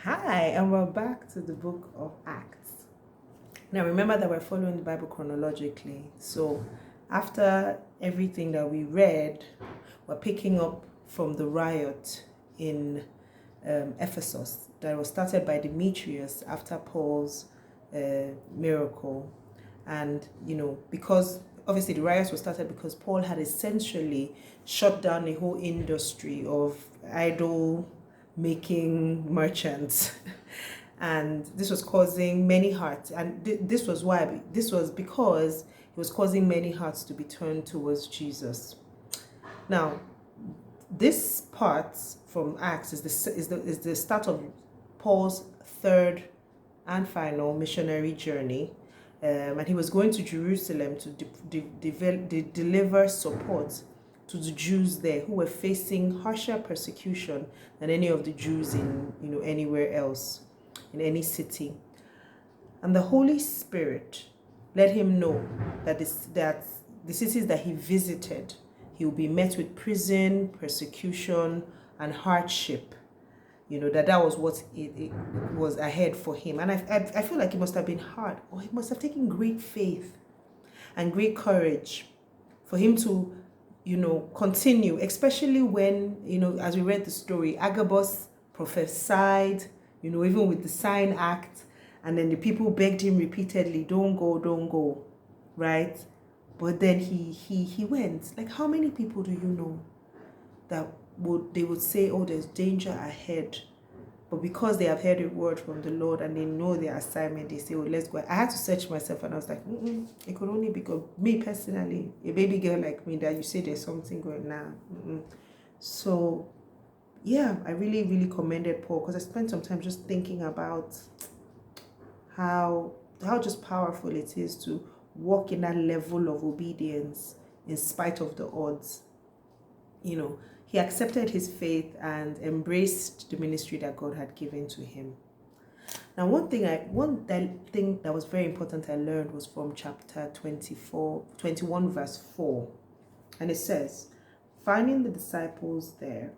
Hi, and we're back to the book of Acts. Now, remember that we're following the Bible chronologically. So, after everything that we read, we're picking up from the riot in Ephesus that was started by Demetrius after Paul's miracle. And, because obviously the riots were started because Paul had essentially shut down the whole industry of idol making merchants. And this was causing many hearts, and this was because it was causing many hearts to be turned towards Jesus. Now, this part from Acts is the start of Paul's third and final missionary journey, and he was going to Jerusalem to deliver support to the Jews there who were facing harsher persecution than any of the Jews in anywhere else, in any city. And the Holy Spirit let him know that the cities that he visited, he will be met with prison, persecution, and hardship. That was what it was ahead for him. And I feel like it must have been hard, or it must have taken great faith and great courage for him to continue, especially when, as we read the story, Agabus prophesied, even with the sign act, and then the people begged him repeatedly, don't go, right? But then he went. Like, how many people do you know that would say, oh, there's danger ahead, but because they have heard a word from the Lord and they know their assignment, they say, oh, let's go. I had to search myself, and I was like, it could only be God. Me personally, a baby girl like me, that you say there's something going on. So, yeah, I really, really commended Paul, because I spent some time just thinking about how just powerful it is to walk in that level of obedience in spite of the odds. He accepted his faith and embraced the ministry that God had given to him. Now, one thing that was very important I learned was from chapter 21, verse 4. And it says, finding the disciples there,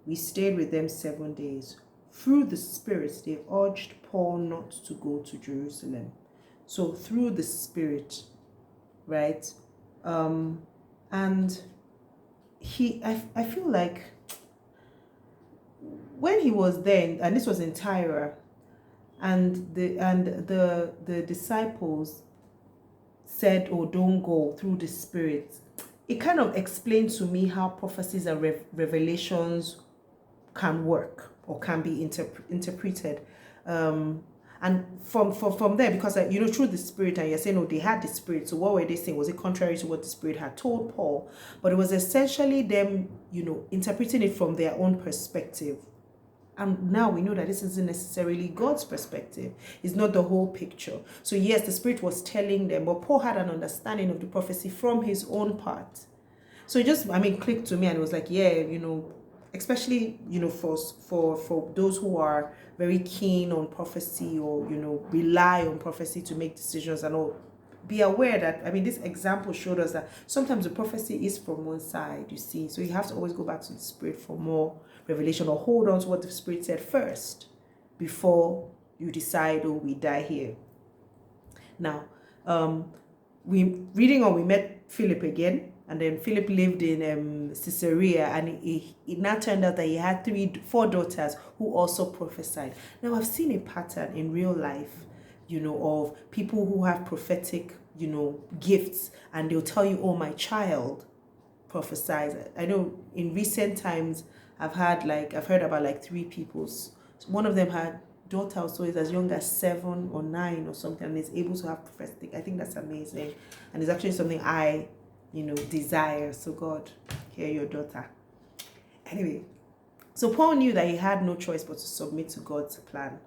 we stayed with them 7 days. Through the Spirit, they urged Paul not to go to Jerusalem. So through the Spirit, right? And I feel like when he was there, and this was in Tyre, and the disciples said, oh, don't go, through the Spirit, it kind of explained to me how prophecies and revelations can work or can be interpreted. And from there, because through the Spirit, and you're saying, oh, they had the Spirit, so what were they saying? Was it contrary to what the Spirit had told Paul? But it was essentially them, interpreting it from their own perspective. And now we know that this isn't necessarily God's perspective. It's not the whole picture. So yes, the Spirit was telling them, but Paul had an understanding of the prophecy from his own part. So it just, clicked to me, and it was like, yeah, especially, for those who are very keen on prophecy, or, rely on prophecy to make decisions and all, be aware that, this example showed us that sometimes the prophecy is from one side, you see. So you have to always go back to the Spirit for more revelation, or hold on to what the Spirit said first before you decide, oh, we die here. Now, we met Philip again. And then Philip lived in Caesarea, and it now turned out that he had 4 daughters who also prophesied. Now, I've seen a pattern in real life, of people who have prophetic, gifts, and they'll tell you, oh, my child prophesies. I know in recent times, I've heard about 3 people. So one of them had daughter also is as young as 7 or 9 or something, and is able to have prophetic. I think that's amazing, and it's actually something I desire. So God, hear your daughter. Anyway, so Paul knew that he had no choice but to submit to God's plan,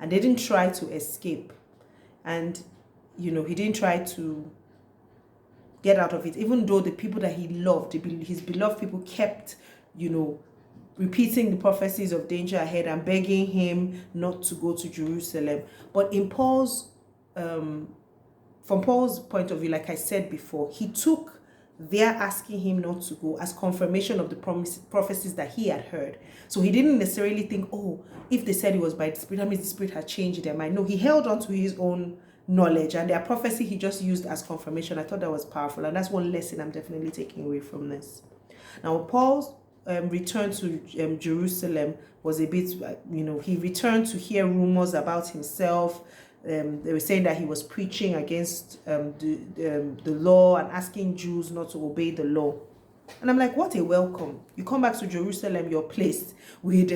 and they didn't try to escape, and he didn't try to get out of it, even though the people that he loved, his beloved people, kept repeating the prophecies of danger ahead and begging him not to go to Jerusalem. But in from Paul's point of view, like I said before, he took they're asking him not to go as confirmation of the prophecies that he had heard. So he didn't necessarily think, oh, if they said it was by the Spirit, that means the Spirit had changed their mind. No, he held on to his own knowledge, and their prophecy he just used as confirmation. I thought that was powerful, and that's one lesson I'm definitely taking away from this. Now, Paul's return to Jerusalem was a bit, he returned to hear rumors about himself. They were saying that he was preaching against the law and asking Jews not to obey the law. And I'm like, what a welcome. You come back to Jerusalem, your place, with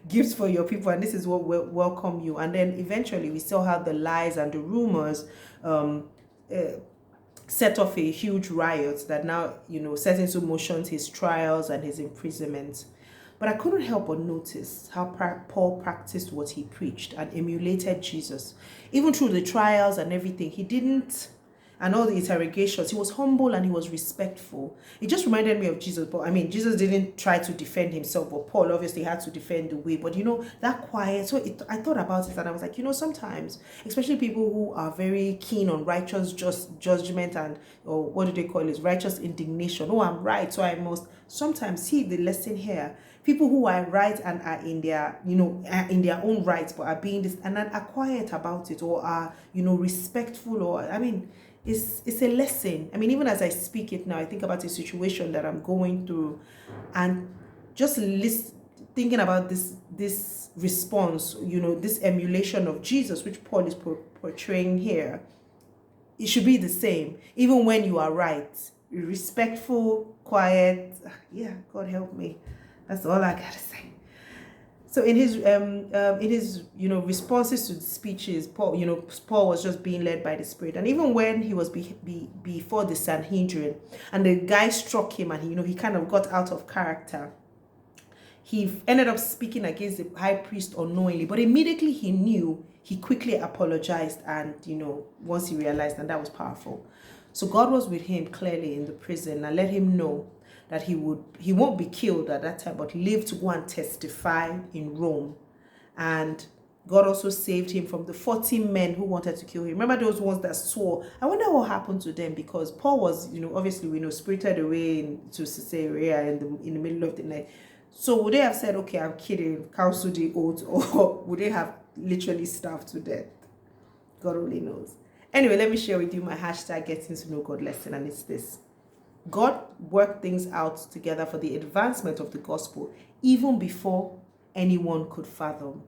gifts for your people, and this is what will welcome you. And then eventually we saw how the lies and the rumors set off a huge riot that now, set into motion his trials and his imprisonment. But I couldn't help but notice how Paul practiced what he preached and emulated Jesus. Even through the trials and everything, he didn't, and all the interrogations, he was humble and he was respectful. It just reminded me of Jesus. But Jesus didn't try to defend himself, but Paul obviously had to defend the way. But that quiet, I thought about it and I was like, sometimes, especially people who are very keen on righteous judgment or what do they call it, righteous indignation. Oh, I'm right, so I must. Sometimes, see the lesson here. People who are right and are in their, in their own rights, but are being this and are quiet about it, or are, respectful, or it's a lesson. Even as I speak it now, I think about a situation that I'm going through, and just thinking about this response, this emulation of Jesus, which Paul is portraying here. It should be the same, even when you are right, respectful, quiet. Yeah, God help me. That's all I gotta say. So in his responses to the speeches, Paul was just being led by the Spirit. And even when he was before the Sanhedrin, and the guy struck him, and he kind of got out of character, he ended up speaking against the high priest unknowingly. But immediately he knew, he quickly apologized, and once he realized, and that was powerful. So God was with him clearly in the prison and let him know that he won't be killed at that time, but live to go and testify in Rome. And God also saved him from the 40 men who wanted to kill him. Remember those ones that swore? I wonder what happened to them, because Paul was, obviously we know, spirited away to Caesarea in the middle of the night. So would they have said, okay, I'm kidding, cancel the oath, or would they have literally starved to death? God only knows. Anyway, let me share with you my hashtag getting to know God lesson, and it's this. God worked things out together for the advancement of the gospel, even before anyone could fathom.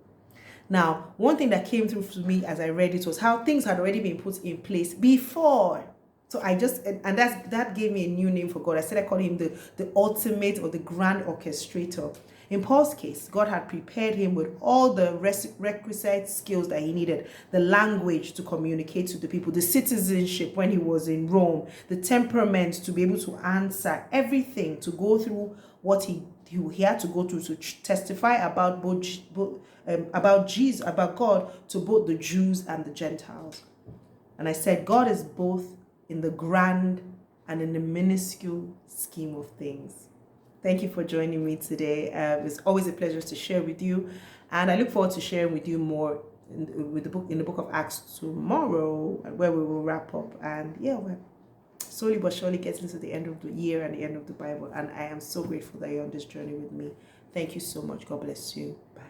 Now, one thing that came through to me as I read it was how things had already been put in place before. So that gave me a new name for God. I said I call him the ultimate or the grand orchestrator. In Paul's case, God had prepared him with all the requisite skills that he needed: the language to communicate to the people, the citizenship when he was in Rome, the temperament to be able to answer everything, to go through what he had to go through to testify about about Jesus, about God, to both the Jews and the Gentiles. And I said, God is both in the grand and in the minuscule scheme of things. Thank you for joining me today. It's always a pleasure to share with you, and I look forward to sharing with you more in the book of Acts tomorrow, where we will wrap up. And we're slowly but surely getting to the end of the year and the end of the Bible, and I am so grateful that you're on this journey with me. Thank you so much. God bless you. Bye.